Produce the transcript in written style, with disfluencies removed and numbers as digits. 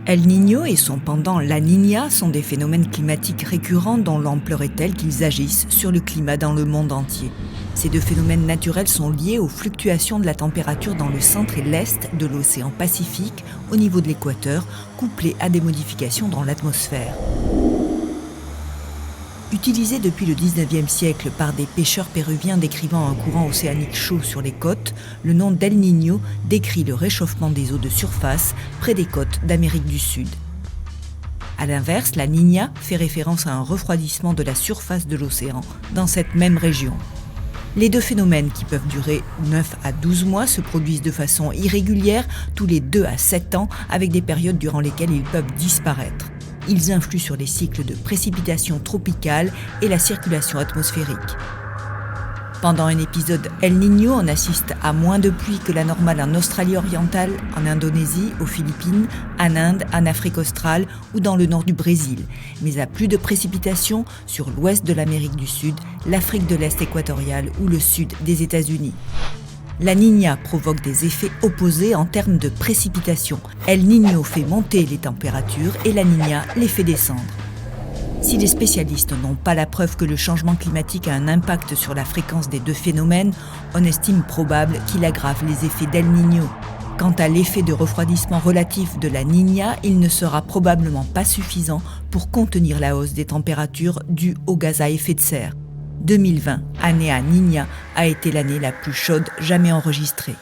El Niño et son pendant La Niña sont des phénomènes climatiques récurrents dont l'ampleur est telle qu'ils agissent sur le climat dans le monde entier. Ces deux phénomènes naturels sont liés aux fluctuations de la température dans le centre et l'est de l'océan Pacifique au niveau de l'équateur, couplées à des modifications dans l'atmosphère. Utilisé depuis le 19e siècle par des pêcheurs péruviens décrivant un courant océanique chaud sur les côtes, le nom d'El Niño décrit le réchauffement des eaux de surface près des côtes d'Amérique du Sud. A l'inverse, la Niña fait référence à un refroidissement de la surface de l'océan dans cette même région. Les deux phénomènes, qui peuvent durer 9 à 12 mois, se produisent de façon irrégulière tous les 2 à 7 ans, avec des périodes durant lesquelles ils peuvent disparaître. Ils influent sur les cycles de précipitations tropicales et la circulation atmosphérique. Pendant un épisode El Niño, on assiste à moins de pluie que la normale en Australie orientale, en Indonésie, aux Philippines, en Inde, en Afrique australe ou dans le nord du Brésil, mais à plus de précipitations sur l'ouest de l'Amérique du Sud, l'Afrique de l'Est équatoriale ou le sud des États-Unis. La Niña provoque des effets opposés en termes de précipitations. El Niño fait monter les températures et la Niña les fait descendre. Si les spécialistes n'ont pas la preuve que le changement climatique a un impact sur la fréquence des deux phénomènes, on estime probable qu'il aggrave les effets d'El Niño. Quant à l'effet de refroidissement relatif de la Niña, il ne sera probablement pas suffisant pour contenir la hausse des températures due aux gaz à effet de serre. 2020, année à Niña, a été l'année la plus chaude jamais enregistrée.